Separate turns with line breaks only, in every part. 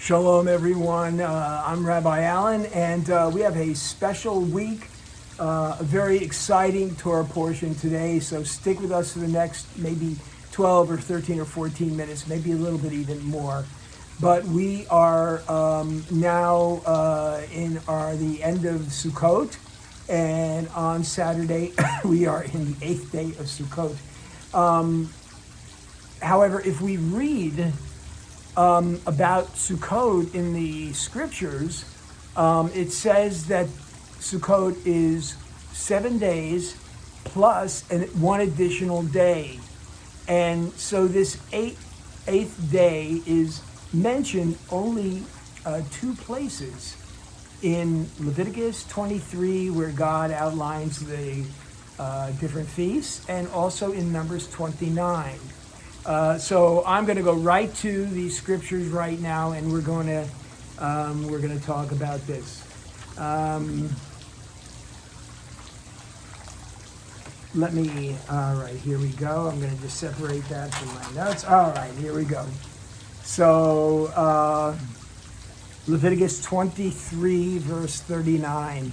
Shalom, everyone. I'm Rabbi Allen, and we have a special week, a very exciting Torah portion today. So stick with us for the next maybe 12 or 13 or 14 minutes, maybe a little bit even more. But we are now in the end of Sukkot, and on Saturday we are in the 8th day of Sukkot. However, if we read about Sukkot in the scriptures, it says that Sukkot is 7 days plus one additional day. And so this eighth day is mentioned only 2 places. In Leviticus 23, where God outlines the different feasts, and also in Numbers 29. So I'm going to go right to these scriptures right now, and we're going to talk about this. All right, here we go. I'm going to just separate that from my notes. All right, here we go. So Leviticus 23, verse 39.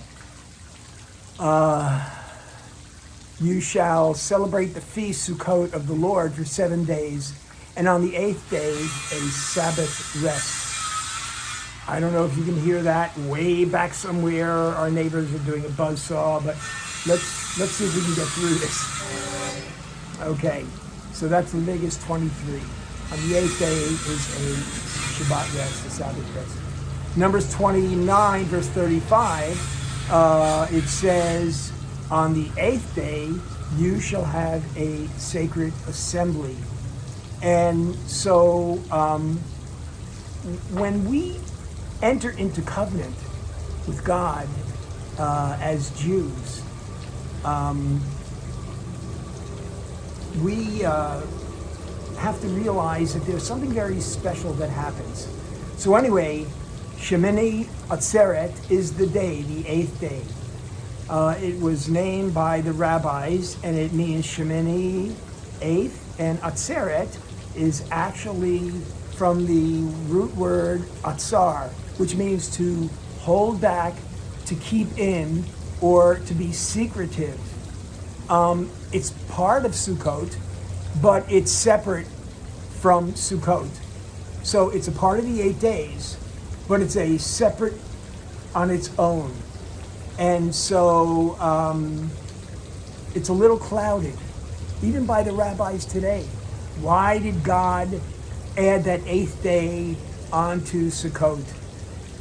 You shall celebrate the feast Sukkot of the Lord for 7 days, and on the 8th day a Sabbath rest. I don't know if you can hear that way back somewhere. Our neighbors are doing a buzzsaw, but let's see if we can get through this. Okay, so that's Leviticus 23. On the 8th day is a Shabbat rest, a Sabbath rest. Numbers 29, verse 35, it says, on the 8th day, you shall have a sacred assembly. And so when we enter into covenant with God as Jews, we have to realize that there's something very special that happens. So anyway, Shemini Atzteret is the day, the 8th day. It was named by the rabbis, and it means Shemini, 8th, and Atzeret is actually from the root word atzar, which means to hold back, to keep in, or to be secretive. It's part of Sukkot, but it's separate from Sukkot. So it's a part of the 8 days, but it's a separate on its own. And so it's a little clouded, even by the rabbis today. Why did God add that 8th day onto Sukkot?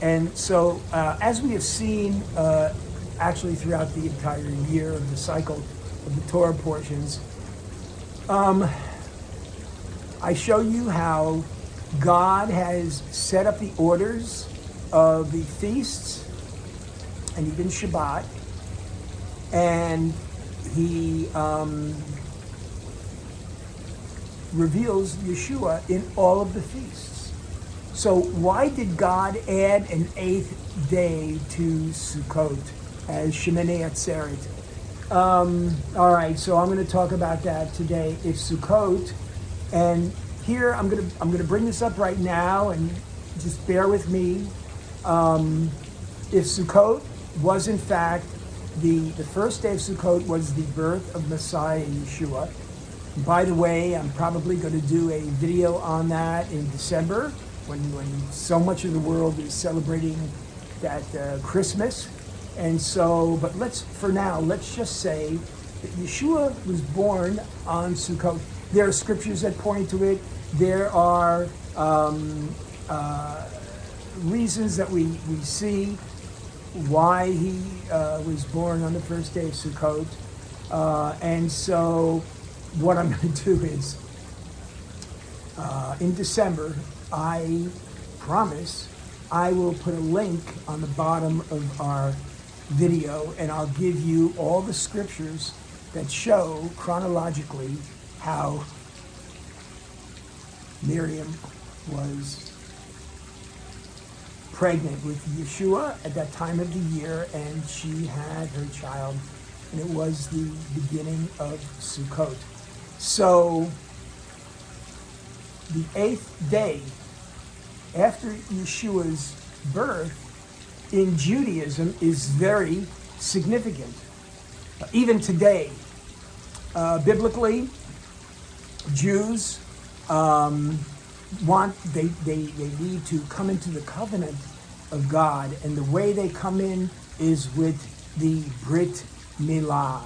And so as we have seen actually throughout the entire year of the cycle of the Torah portions, I show you how God has set up the orders of the feasts and even Shabbat, and he reveals Yeshua in all of the feasts. So why did God add an 8th day to Sukkot as Shemini Atzteret? All right, so I'm going to talk about that today. If Sukkot, and here I'm going to bring this up right now, and just bear with me. If Sukkot was in fact the first day of Sukkot was the birth of Messiah Yeshua. And by the way, I'm probably going to do a video on that in December when so much of the world is celebrating that Christmas. And so, but let's just say that Yeshua was born on Sukkot. There are scriptures that point to it. There are reasons that we see why he was born on the first day of Sukkot. And so what I'm going to do is, in December, I promise, I will put a link on the bottom of our video, and I'll give you all the scriptures that show chronologically how Miriam was pregnant with Yeshua at that time of the year, and she had her child, and it was the beginning of Sukkot. So the 8th day after Yeshua's birth in Judaism is very significant. Even today, biblically, Jews they need to come into the covenant of God, and the way they come in is with the Brit Milah.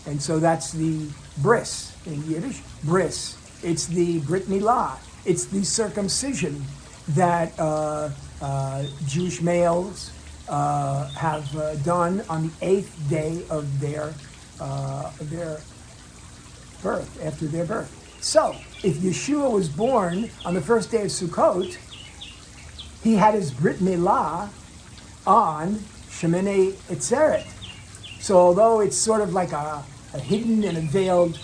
And so that's the bris in Yiddish, bris. It's the Brit Milah. It's the circumcision that Jewish males have done on the 8th day of their birth, after their birth. So, if Yeshua was born on the first day of Sukkot, he had his Brit Milah on Shemini Atzteret. So, although it's sort of like a hidden and a veiled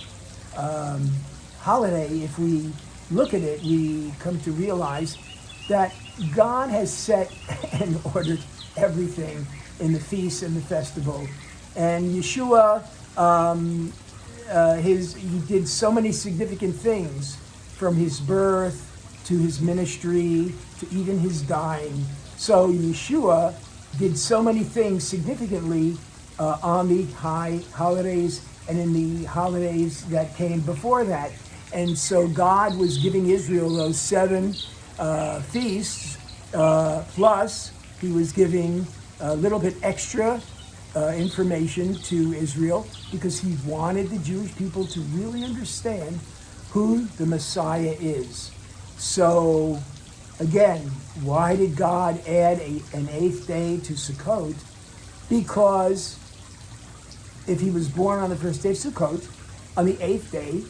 holiday, if we look at it, we come to realize that God has set and ordered everything in the feast and the festival. And Yeshua, he did so many significant things, from his birth to his ministry to even his dying. So Yeshua did so many things significantly on the high holidays and in the holidays that came before that. And so God was giving Israel those 7 feasts, plus he was giving a little bit extra information to Israel, because he wanted the Jewish people to really understand who the Messiah is. So, again, why did God add an 8th day to Sukkot? Because if he was born on the first day of Sukkot, on the 8th day,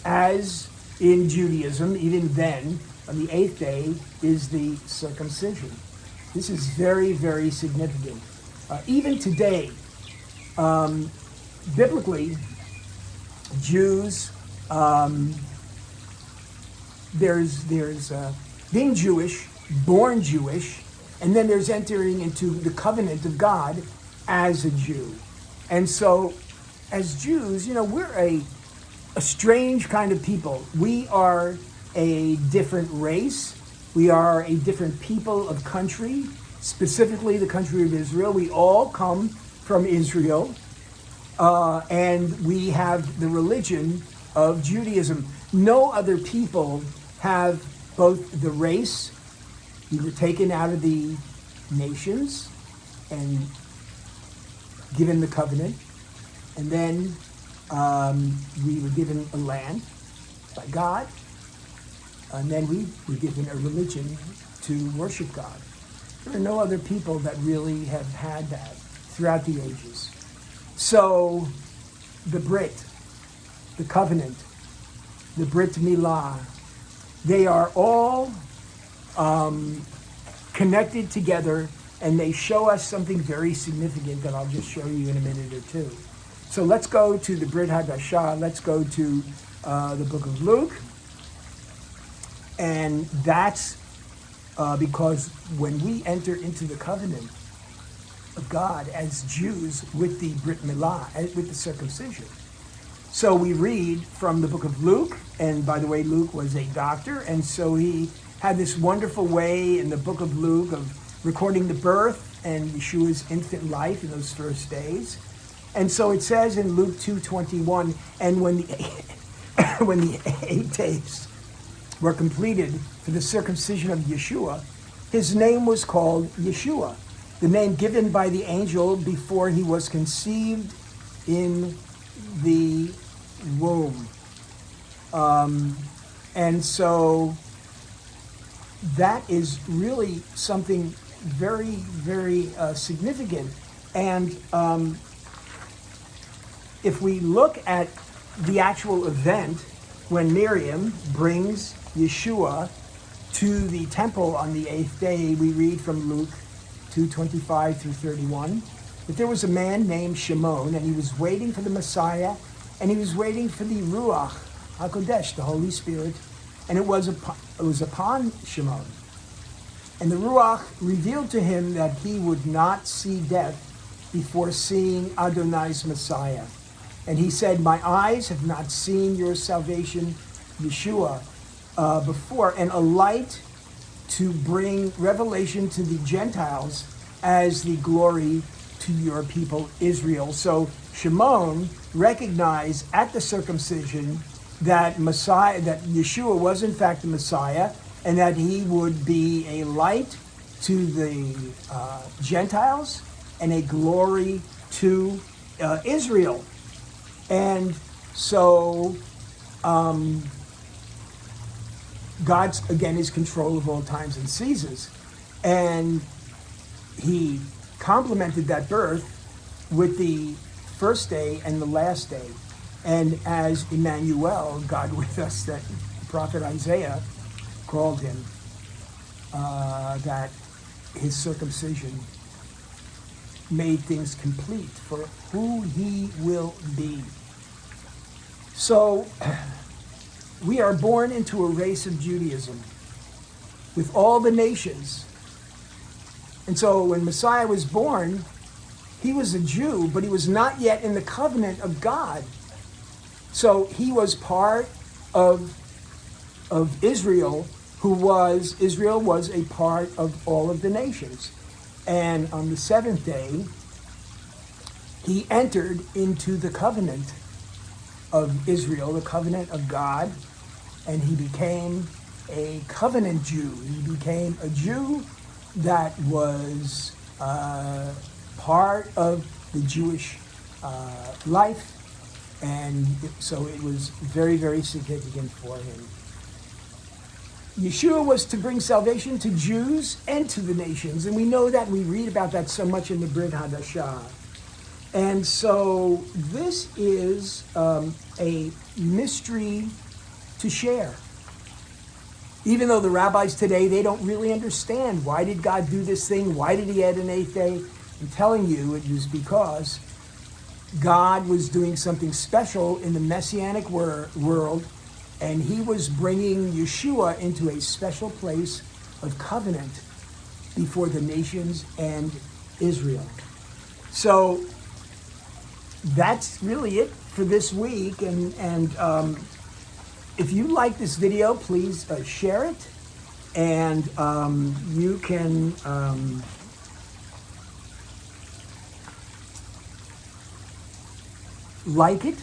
as in Judaism, even then, on the 8th day is the circumcision. This is very, very significant. Even today, biblically, Jews, there's being Jewish, born Jewish, and then there's entering into the covenant of God as a Jew. And so, as Jews, we're a strange kind of people. We are a different race. We are a different people of country, specifically the country of Israel. We all come from Israel, and we have the religion of Judaism. No other people have both the race. We were taken out of the nations and given the covenant, and then we were given a land by God, and then we were given a religion to worship God. There are no other people that really have had that throughout the ages. So the Brit, the covenant, the Brit Milah, they are all connected together, and they show us something very significant that I'll just show you in a minute or two. So let's go to the Brit Hadashah. Let's go to the book of Luke. And that's because when we enter into the covenant of God as Jews with the Brit Milah, with the circumcision. So we read from the book of Luke, and by the way, Luke was a doctor, and so he had this wonderful way in the book of Luke of recording the birth and Yeshua's infant life in those first days. And so it says in Luke 2:21, and when the 8 days were completed for the circumcision of Yeshua, his name was called Yeshua, the name given by the angel before he was conceived in the womb. And so that is really something very, very significant. And if we look at the actual event when Miriam brings Yeshua to the temple on the 8th day, we read from Luke 2:25 through 31, that there was a man named Shimon, and he was waiting for the Messiah, and he was waiting for the Ruach HaKodesh, the Holy Spirit, and it was upon Shimon. And the Ruach revealed to him that he would not see death before seeing Adonai's Messiah. And he said, my eyes have not seen your salvation, Yeshua, before. And a light to bring revelation to the Gentiles as the glory to your people Israel. So Shimon recognized at the circumcision that Yeshua was in fact the Messiah, and that he would be a light to the Gentiles and a glory to Israel. And so God, again, is control of all times and seasons. And he complemented that birth with the first day and the last day. And as Emmanuel, God with us, that prophet Isaiah called him, that his circumcision made things complete for who he will be. So we are born into a race of Judaism with all the nations. And so when Messiah was born, he was a Jew, but he was not yet in the covenant of God. So he was part of Israel, Israel was a part of all of the nations. And on the seventh day, he entered into the covenant of Israel, the covenant of God, and he became a covenant Jew. He became a Jew that was part of the Jewish life, and so it was very, very significant for him. Yeshua was to bring salvation to Jews and to the nations, and we know that. We read about that so much in the Brit Hadashah. And so this is a mystery to share. Even though the rabbis today, they don't really understand, why did God do this thing? Why did he add an eighth day? I'm telling you, it was because God was doing something special in the Messianic world, and he was bringing Yeshua into a special place of covenant before the nations and Israel. So that's really it for this week. And if you like this video, please share it. And you can like it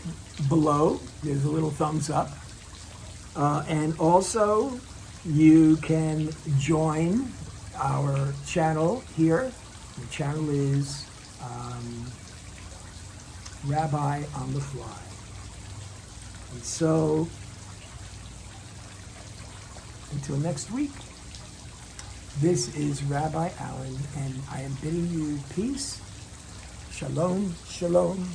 below. There's a little thumbs up. And also, you can join our channel here. The channel is Rabbi on the Fly. And so, until next week, this is Rabbi Allen, and I am bidding you peace. Shalom, shalom.